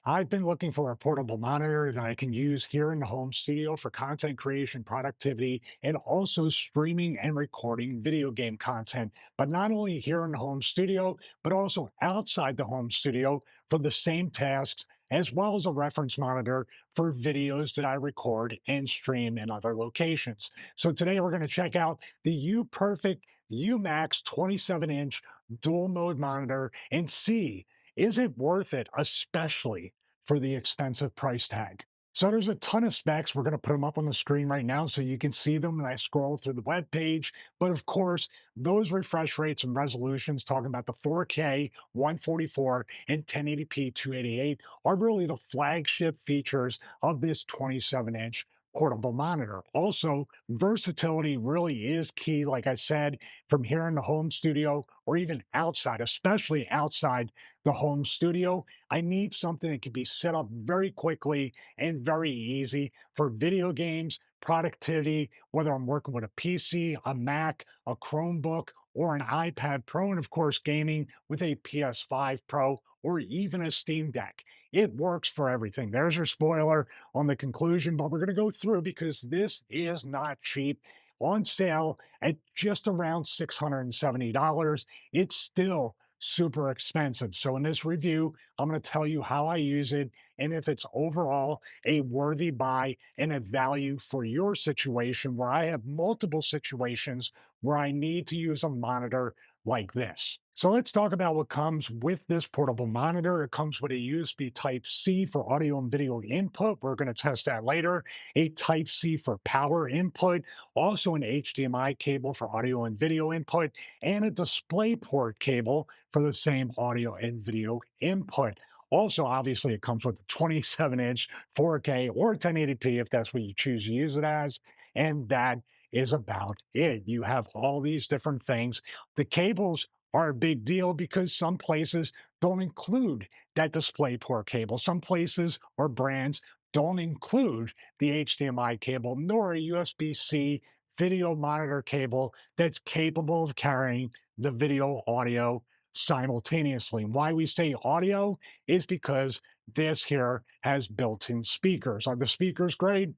I've been looking for a portable monitor that I can use here in the home studio for content creation, productivity, and also streaming and recording video game content. But not only here in the home studio, but also outside the home studio for the same tasks, as well as a reference monitor for videos that I record and stream in other locations. So today we're going to check out the UPERFECT UMax 27-inch dual mode monitor and see, is it worth it, especially for the expensive price tag? So there's a ton of specs. We're going to put them up on the screen right now so you can see them when I scroll through the web page. But of course, those refresh rates and resolutions, talking about the 4K, 144, and 1080p 288, are really the flagship features of this 27-inch portable monitor. Also, versatility really is key, like I said, from here in the home studio or even outside, especially outside the home studio. I need something that can be set up very quickly and very easy for video games, productivity, whether I'm working with a PC, a Mac, a Chromebook, or an iPad Pro, and of course, gaming with a PS5 Pro or even a Steam Deck. It works for everything. There's your spoiler on the conclusion, but we're going to go through because this is not cheap. On sale at just around $670. It's still super expensive. So, in this review, I'm going to tell you how I use it and if it's overall a worthy buy and a value for your situation where I have multiple situations where I need to use a monitor like this. So let's talk about what comes with this portable monitor. It comes with a USB Type C for audio and video input. We're going to test that later. A Type C for power input, also an HDMI cable for audio and video input, and a DisplayPort cable for the same audio and video input. Also, obviously, it comes with a 27-inch 4K or 1080p if that's what you choose to use it as. And that is about it. You have all these different things. The cables are a big deal because some places don't include that DisplayPort cable. Some places or brands don't include the HDMI cable nor a USB-C video monitor cable that's capable of carrying the video audio simultaneously. Why we say audio is because this here has built-in speakers. Are the speakers great?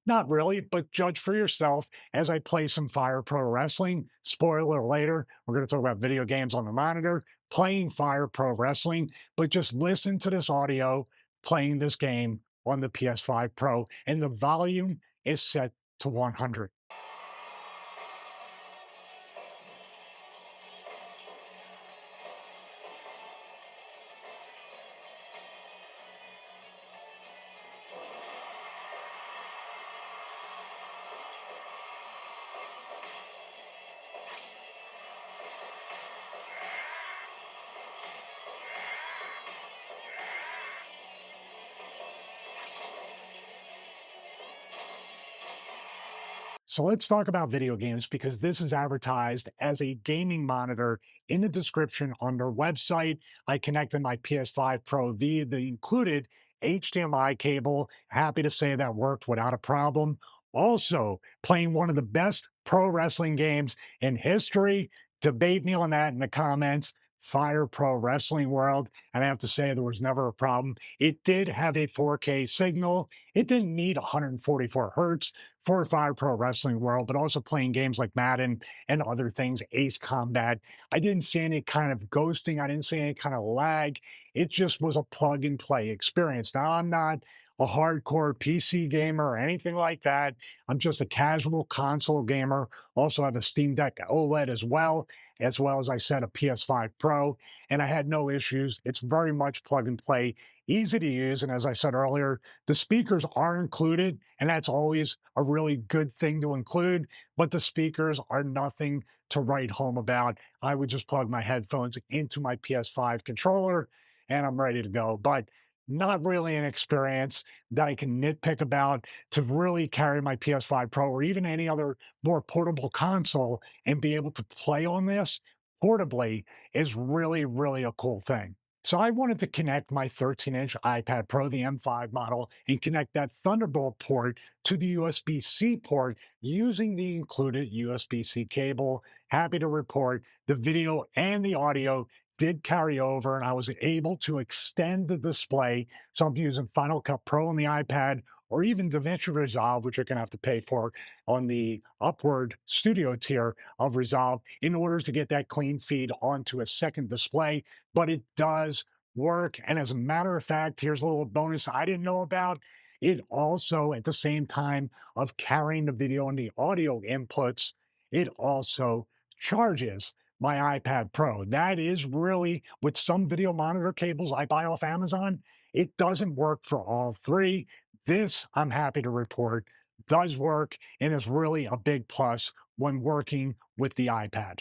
Not really, but judge for yourself as I play some Fire Pro Wrestling. Spoiler later, we're going to talk about video games on the monitor, playing Fire Pro Wrestling, but just listen to this audio playing this game on the PS5 Pro, and the volume is set to 100. So let's talk about video games because this is advertised as a gaming monitor in the description on their website. I connected my PS5 Pro via the included HDMI cable. Happy to say that worked without a problem. Also, playing one of the best pro wrestling games in history. Debate me on that in the comments. Fire Pro Wrestling World. And I have to say, there was never a problem. It did have a 4K signal. It didn't need 144 hertz for Fire Pro Wrestling World, but also playing games like Madden and other things, Ace Combat. I didn't see any kind of ghosting. I didn't see any kind of lag. It just was a plug and play experience. Now, I'm not a hardcore PC gamer or anything like that. I'm just a casual console gamer. Also have a Steam Deck OLED as well as I said, a PS5 Pro, and I had no issues. It's very much plug and play, easy to use. And as I said earlier, the speakers are included, and that's always a really good thing to include, but the speakers are nothing to write home about. I would just plug my headphones into my PS5 controller and I'm ready to go. But not really an experience that I can nitpick about to really carry my PS5 Pro or even any other more portable console and be able to play on this portably is really, really a cool thing. So I wanted to connect my 13-inch iPad Pro, the M5 model, and connect that Thunderbolt port to the USB-C port using the included USB-C cable. Happy to report the video and the audio did carry over and I was able to extend the display. So I'm using Final Cut Pro on the iPad or even DaVinci Resolve, which you're going to have to pay for on the upward studio tier of Resolve in order to get that clean feed onto a second display. But it does work. And as a matter of fact, here's a little bonus I didn't know about. It also, at the same time of carrying the video and the audio inputs, it also charges my iPad Pro. That is really, with some video monitor cables I buy off Amazon, it doesn't work for all three. This, I'm happy to report, does work and is really a big plus when working with the iPad.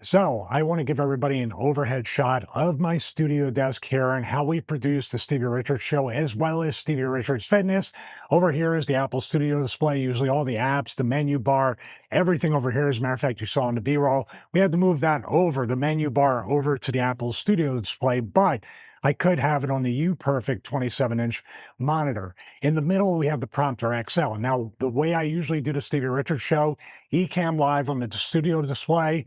So, I want to give everybody an overhead shot of my studio desk here and how we produce the Stevie Richards Show, as well as Stevie Richards Fitness. Over here is the Apple Studio display, usually all the apps, the menu bar, everything over here. As a matter of fact, you saw in the B-roll, we had to move that over, the menu bar over to the Apple Studio display, but I could have it on the UPERFECT 27-inch monitor. In the middle, we have the Prompter XL. Now, the way I usually do the Stevie Richards Show, Ecamm Live on the studio display,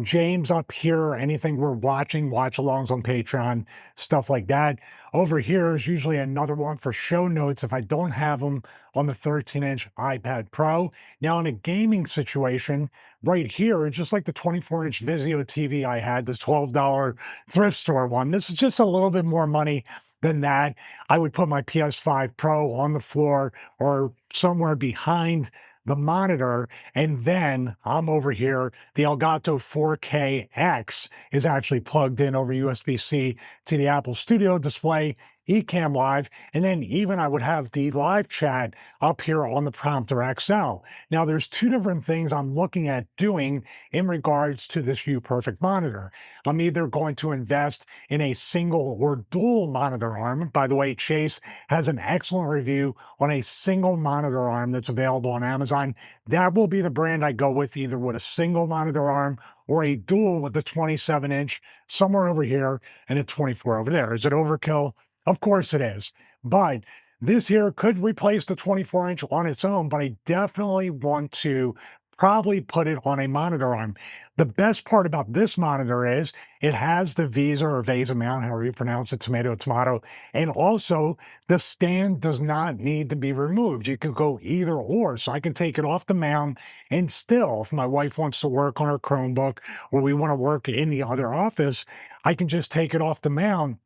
James up here, anything we're watching, watch alongs on Patreon, stuff like that. Over here is usually another one for show notes if I don't have them on the 13-inch iPad Pro. Now, in a gaming situation, right here, just like the 24-inch Vizio TV I had, the $12 thrift store one, this is just a little bit more money than that. I would put my PS5 Pro on the floor or somewhere behind the monitor, and then I'm over here. The Elgato 4K-X is actually plugged in over USB-C to the Apple Studio display, Ecamm Live, and then even I would have the live chat up here on the Prompter XL. Now, there's two different things I'm looking at doing in regards to this UPerfect monitor. I'm either going to invest in a single or dual monitor arm. By the way, Chase has an excellent review on a single monitor arm that's available on Amazon. That will be the brand I go with, either with a single monitor arm or a dual with the 27-inch somewhere over here and a 24 over there. Is it overkill? Of course it is. But this here could replace the 24-inch on its own, but I definitely want to probably put it on a monitor arm. The best part about this monitor is it has the Visa or Visa mount, however you pronounce it, tomato, tomato, and also the stand does not need to be removed. You could go either or, so I can take it off the mount and still, if my wife wants to work on her Chromebook or we want to work in the other office, I can just take it off the mount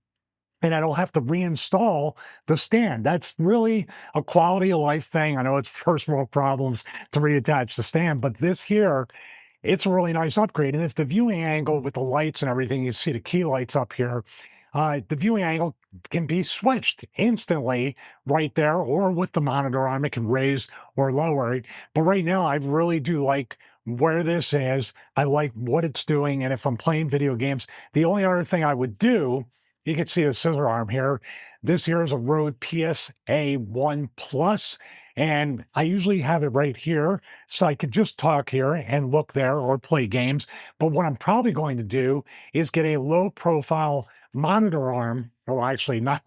and I don't have to reinstall the stand. That's really a quality of life thing. I know it's first world problems to reattach the stand, but this here, it's a really nice upgrade. And if the viewing angle with the lights and everything, you see the key lights up here, the viewing angle can be switched instantly right there, or with the monitor arm, it can raise or lower it. But right now, I really do like where this is. I like what it's doing. And if I'm playing video games, the only other thing I would do, you can see the scissor arm here. This here is a Rode PSA 1 Plus, and I usually have it right here, so I can just talk here and look there or play games. But what I'm probably going to do is get a low profile monitor arm, or actually not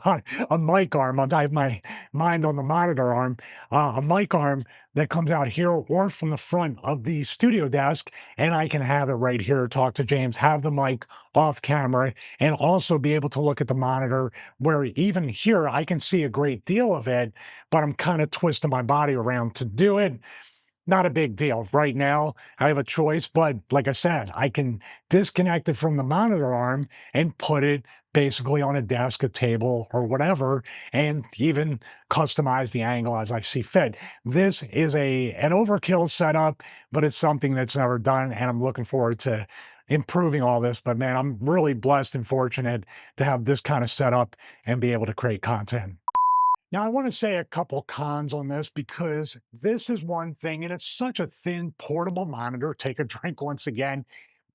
a mic arm. I have my mind on the monitor arm, a mic arm that comes out here or from the front of the studio desk, and I can have it right here, talk to James, have the mic off camera, and also be able to look at the monitor where even here I can see a great deal of it, but I'm kind of twisting my body around to do it. Not a big deal. Right now, I have a choice, but like I said, I can disconnect it from the monitor arm and put it basically on a desk, a table, or whatever, and even customize the angle as I see fit. This is an overkill setup, but it's something that's never done, and I'm looking forward to improving all this. But man, I'm really blessed and fortunate to have this kind of setup and be able to create content. Now, I want to say a couple cons on this because this is one thing, and it's such a thin portable monitor. Take a drink once again,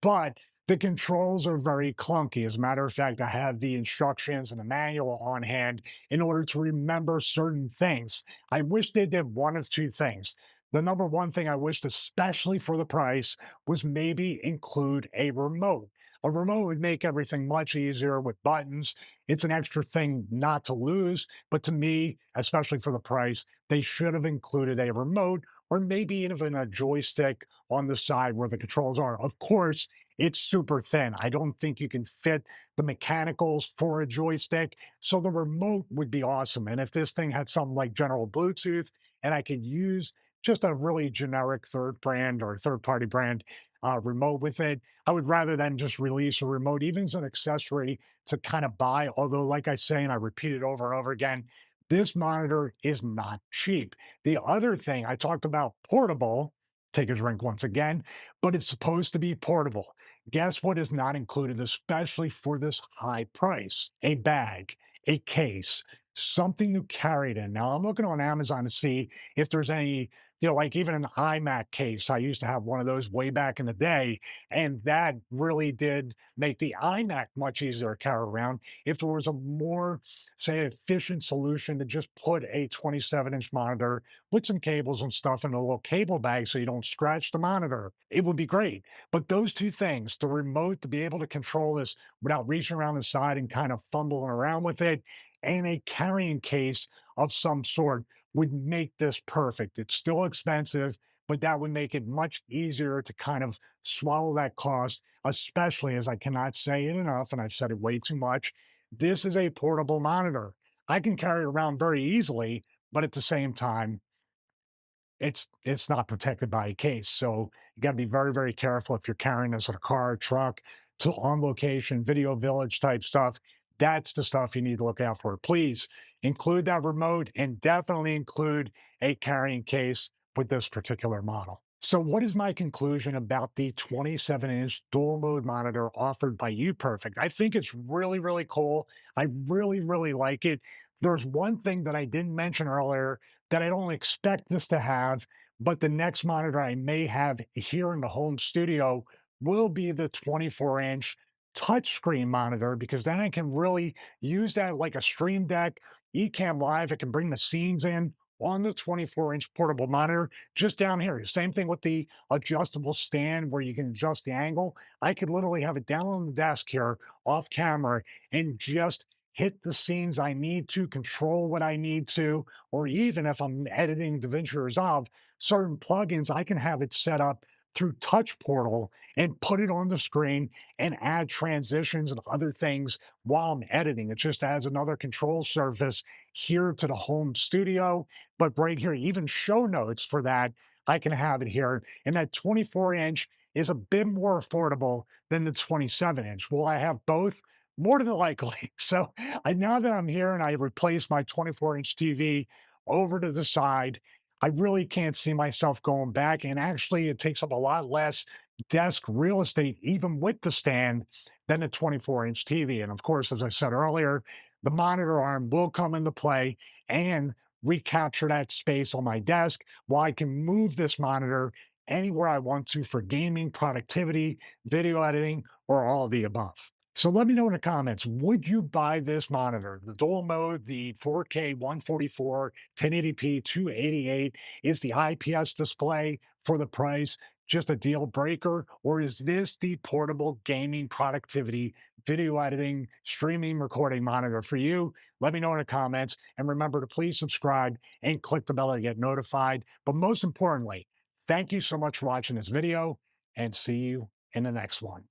but the controls are very clunky. As a matter of fact, I have the instructions and the manual on hand in order to remember certain things. I wish they did one of two things. The number one thing I wished, especially for the price, was maybe include a remote. A remote would make everything much easier with buttons. It's an extra thing not to lose, but to me, especially for the price, they should have included a remote or maybe even a joystick on the side where the controls are. Of course, It's super thin. I don't think you can fit the mechanicals for a joystick. So the remote would be awesome. And if this thing had something like General Bluetooth and I could use just a really generic third brand or third party brand remote with it, I would rather than just release a remote, even as an accessory to kind of buy. Although, like I say, and I repeat it over and over again, this monitor is not cheap. The other thing I talked about portable, take a drink once again, but it's supposed to be portable. Guess what is not included, especially for this high price? A bag, a case, something to carry it in. Now, I'm looking on Amazon to see if there's any, like even an iMac case. I used to have one of those way back in the day, and that really did make the iMac much easier to carry around. If there was a more, say, efficient solution to just put a 27-inch monitor with some cables and stuff in a little cable bag so you don't scratch the monitor, it would be great. But those two things, the remote to be able to control this without reaching around the side and kind of fumbling around with it, and a carrying case of some sort would make this perfect. It's still expensive, but that would make it much easier to kind of swallow that cost, especially as I cannot say it enough, and I've said it way too much. This is a portable monitor. I can carry it around very easily, but at the same time, it's not protected by a case. So you got to be very, very careful if you're carrying this in a car, truck, to on location, video village type stuff. That's the stuff you need to look out for. Please include that remote and definitely include a carrying case with this particular model. So, what is my conclusion about the 27-inch dual mode monitor offered by UPERFECT? I think it's really, really cool. I really, really like it. There's one thing that I didn't mention earlier that I don't expect this to have, but the next monitor I may have here in the home studio will be the 24-inch touchscreen monitor because then I can really use that like a Stream Deck, Ecamm Live. I can bring the scenes in on the 24-inch portable monitor just down here. Same thing with the adjustable stand where you can adjust the angle. I could literally have it down on the desk here off camera and just hit the scenes I need to, control what I need to, or even if I'm editing DaVinci Resolve, certain plugins, I can have it set up through Touch Portal and put it on the screen and add transitions and other things while I'm editing. It just adds another control surface here to the home studio. But right here, even show notes for that, I can have it here. And that 24-inch is a bit more affordable than the 27-inch. Will I have both? More than likely. So now that I'm here and I replaced my 24-inch TV over to the side, I really can't see myself going back. And actually, it takes up a lot less desk real estate, even with the stand, than a 24-inch TV. And of course, as I said earlier, the monitor arm will come into play and recapture that space on my desk while I can move this monitor anywhere I want to for gaming, productivity, video editing, or all of the above. So let me know in the comments, would you buy this monitor? The dual mode, the 4K 144, 1080p 288, is the IPS display for the price just a deal breaker? Or is this the portable gaming productivity, video editing, streaming, recording monitor for you? Let me know in the comments. And remember to please subscribe and click the bell to get notified. But most importantly, thank you so much for watching this video and see you in the next one.